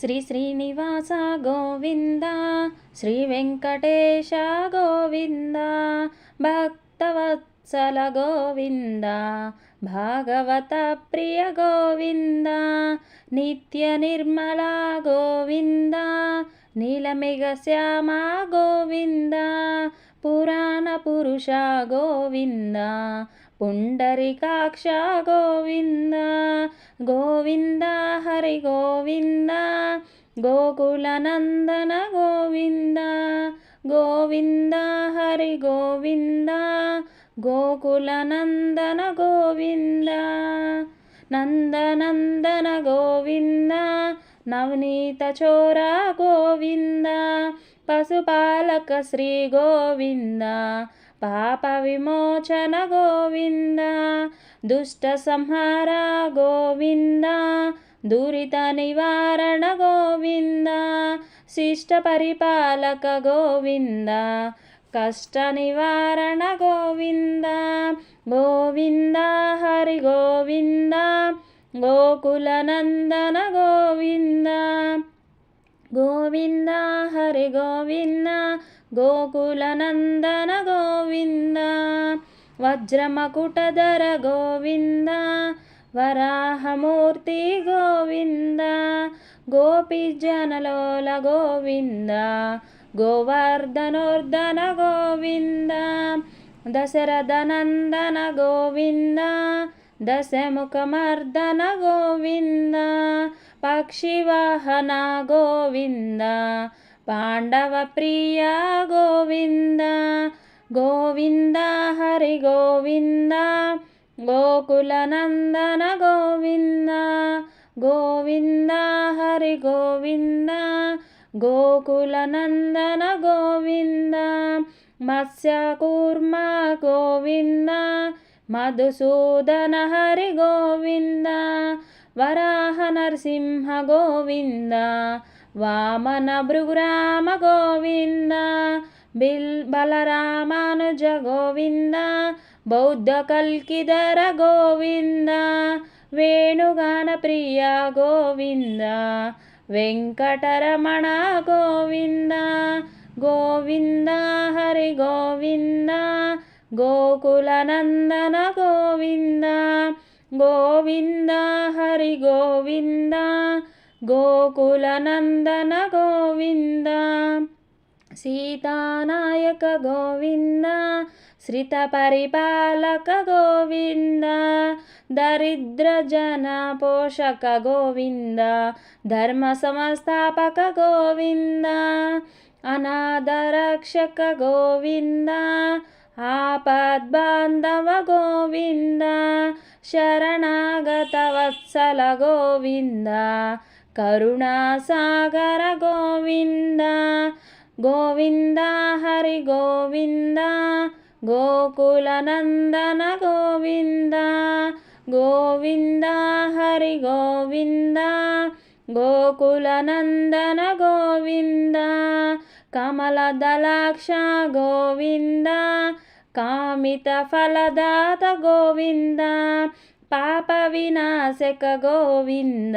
శ్రీ శ్రీనివాస గోవింద, శ్రీ వెంకటేశ గోవింద, భక్తవత్సల గోవింద, భాగవత ప్రియ గోవింద, నిత్య నిర్మల గోవింద, నీలమేఘ శ్యామ గోవింద, పురాణ పురుష గోవింద, పుండరీకాక్ష గోవింద, గోవింద హరి గోవింద, గోకులనందన గోవింద, గోవింద హరి గోవింద, గోకులనందన గోవింద, నందనందన గోవింద, నవనీత చోర గోవింద, పశుపాలక శ్రీ గోవింద, పాప విమోచన గోవింద, దుష్ట సంహార గోవింద, దురిత నివారణ గోవింద, శిష్ట పరిపాలక గోవింద, కష్ట నివారణ గోవింద, గోవింద హరి గోవింద, గోకులనందన గోవింద, గోవింద హరి గోవింద, గోకులనందన గోవింద, వజ్రమకుటధర గోవింద, వరాహమూర్తి గోవింద, గోపీజనలోల గోవింద, గోవర్ధనోర్ధన గోవింద, దశరథనందన గోవింద, దశముఖమర్దన గోవింద, పక్షివాహన గోవింద, పాండవ ప్రియ గోవింద, గోవింద హరి గోవింద, గోకులనందన గోవింద, గోవింద హరి గోవింద, గోకులనందన గోవింద, మత్స్యకూర్మ గోవింద, మధుసూదన హరి గోవింద, వరాహ నరసింహ గోవింద, వామన భృగురామ గోవింద, బలరామానుజ గోవింద, బౌద్ధ కల్కిధర గోవింద, వేణుగాన ప్రియ గోవింద, వెంకటరమణ గోవింద, గోవింద హరి గోవింద, గోకులనందన గోవింద, గోవింద హరి గోవింద, గోకులనందన గోవింద, సీతానాయక గోవింద, శ్రిత పరిపాలక గోవింద, దరిద్ర జన పోషక గోవింద, ధర్మ సంస్థాపక గోవింద, అనాథ రక్షక గోవింద, ఆపద్బాంధవ గోవింద, శరణాగత వత్సల గోవింద, కరుణాసాగర గోవింద, గోవింద హరి గోవింద, గోకులనందన గోవింద, గోవింద హరి గోవింద, గోకులనందన గోవింద, కమలదలాక్ష గోవింద, కామిత ఫలదాత గోవింద, పాప వినాశక గోవింద,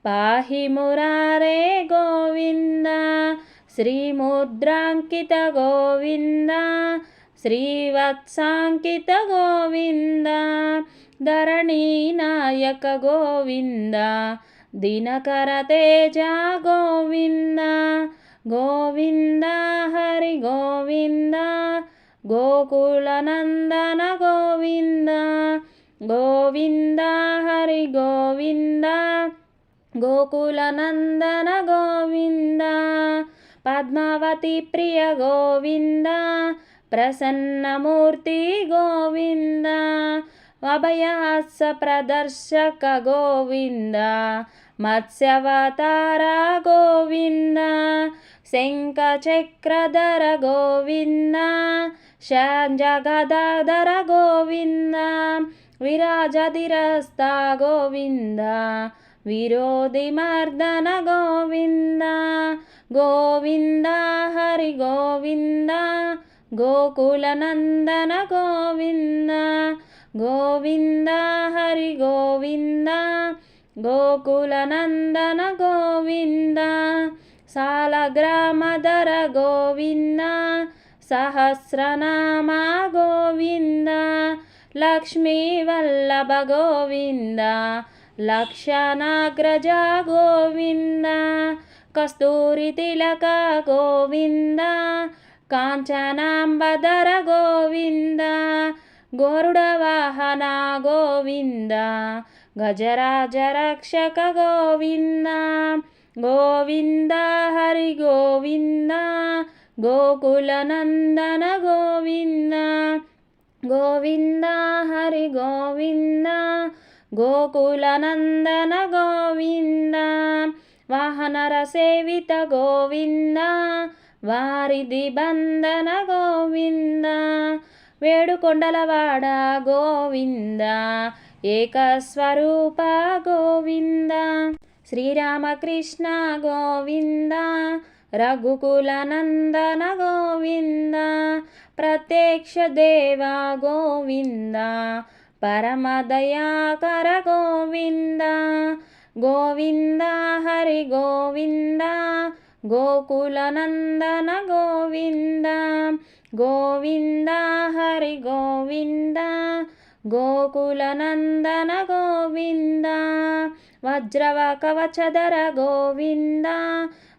పాహి మురారే గోవింద, శ్రీముద్రాంకిత గోవింద, శ్రీవత్సాంకిత గోవింద, ధరణీనాయక గోవింద, దినకర తేజ గోవింద, గోవింద హరి గోవింద, గోకులనందన గోవింద, గోవింద హరి గోవింద, గోకులనందన గోవింద, పద్మావతి ప్రియ గోవింద, ప్రసన్నమూర్తి గోవింద, అభయహస్త ప్రదర్శక గోవింద, మత్స్యవతార గోవింద, శంఖచక్రధర గోవింద, జగదాధర గోవింద, విరాజధిరస్త గోవింద, విరోధిమర్దన గోవింద, గోవింద హరి గోవింద, గోకులనందన గోవింద, గోవింద హరి గోవింద, ಗೋಕುಲನಂದನ ಗೋವಿಂದ ಸಾಲಗ್ರಾಮಧರ ಗೋವಿಂದ ಸಹಸ್ರನಾಮ ಗೋವಿಂದ ಲಕ್ಷ್ಮೀ ವಲ್ಲಭ ಗೋವಿಂದ ಲಕ್ಷಣಾಗ್ರಜ ಗೋವಿಂದ ಕಸ್ತೂರಿ ತಿಲಕ ಗೋವಿಂದ ಕಾಂಚನಾಂಬಧರ ಗೋವಿಂದ ಗರುಡ ವಾಹನ ಗೋವಿಂದ ಗಜರಾಜ ರಕ್ಷಕ ಗೋವಿಂದ ಗೋವಿಂದ ಹರಿ ಗೋವಿಂದ ಗೋಕುಲನಂದನ ಗೋವಿಂದ ಗೋವಿಂದ ಹರಿ ಗೋವಿಂದ ಗೋಕುಲನಂದನ ಗೋವಿಂದ ವಾಹನರ ಸೇವಿತ ಗೋವಿಂದ ವಾರಿಧಿ ಬಂಧನ ಗೋವಿಂದ వేడుకొండలవాడ గోవింద ఏకస్వరూప గోవింద శ్రీరామకృష్ణ గోవింద రఘుకులనందన గోవింద ప్రత్యక్ష దేవ గోవింద పరమదయాకర గోవింద గోవింద హరి గోవింద గోకులనందన గోవింద గోవింద హరి గోవింద గోకులనందన గోవింద వజ్రవ కవచధర గోవింద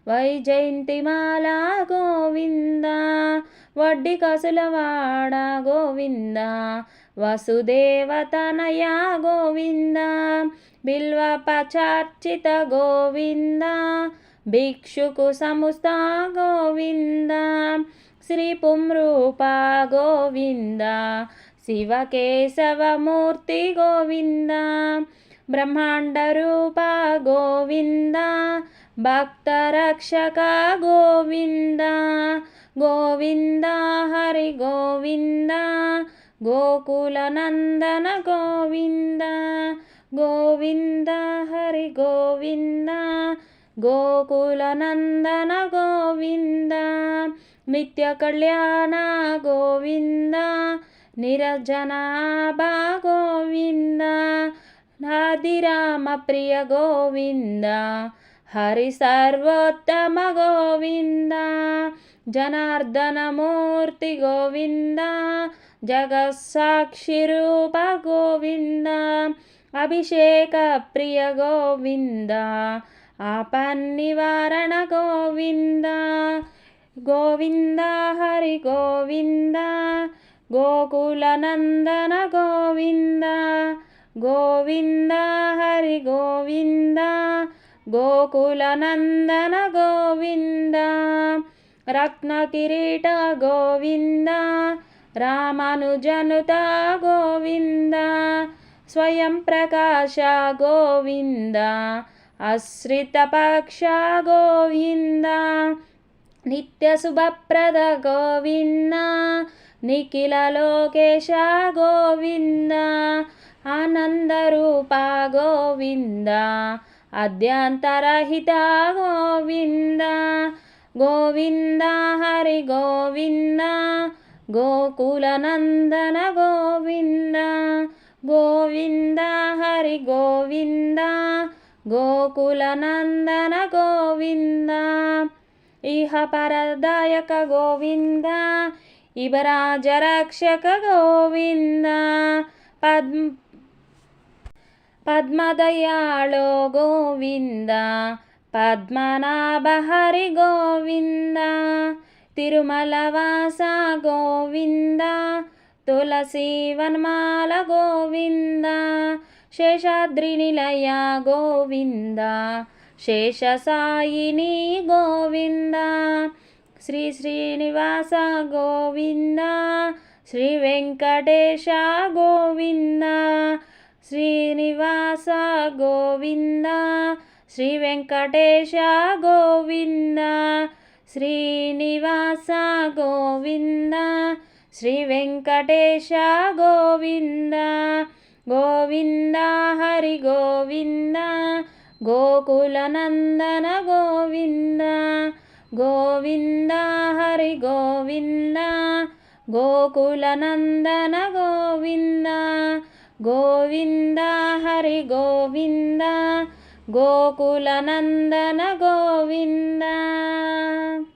వైజయంతిమాల గోవింద వడ్డి కసులవాడ గోవింద వసుదేవతనయ గోవింద బిల్వ పచార్చిత గోవింద భిక్షుకు సముస్త గోవింద శ్రీ పుంరూప గోవింద శివకేశవమూర్తి గోవింద బ్రహ్మాండ రూప గోవింద భక్తరక్షక గోవింద గోవింద హరి గోవింద గోకులనందన గోవింద గోవింద హరి గోవింద గోకులనందన గోవింద నిత్య కళ్యాణ గోవింద నిరజనాభ గోవింద నాదిరామ ప్రియ గోవింద హరి సర్వోత్తమ గోవింద జనార్దన మూర్తి గోవింద జగత్సాక్షి రూప గోవింద అభిషేక ప్రియ గోవింద ఆపన్నివారణ గోవింద గోవింద హరి గోవింద గోకులనందన గోవింద గోవింద హరి గోవింద గోకులనందన గోవింద రత్న కిరీట గోవింద రామానుజనుత గోవింద స్వయం ప్రకాశ గోవింద ఆశ్రిత పక్ష గోవింద నిత్య శుభప్రద గోవింద నిఖిల లోకేశ గోవింద ఆనందరూప గోవింద అద్యంతరహిత గోవింద గోవింద హరి గోవింద గోకులనందన గోవింద గోవింద హరి గోవింద గోకులనందన గోవింద ఇహ పరదాయక గోవింద ఇవరాజ రక్షక గోవింద పద్మదయాళో గోవింద పద్మనాభ హరి గోవింద తిరుమల వాస గోవింద తులసి వన్మాల గోవింద శేషాద్రి నిలయ గోవింద శేషసాయిని గోవింద శ్రీ శ్రీనివాస గోవింద శ్రీ వెంకటేశ గోవింద శ్రీనివాస గోవింద శ్రీ వెంకటేశ గోవింద శ్రీనివాస గోవింద శ్రీ వెంకటేశ గోవింద గోవింద హరి గోవింద గోకులనందన గోవింద గోవింద హరి గోవింద గోకులనందన గోవింద గోవింద హరి గోవింద గోకులనందన గోవింద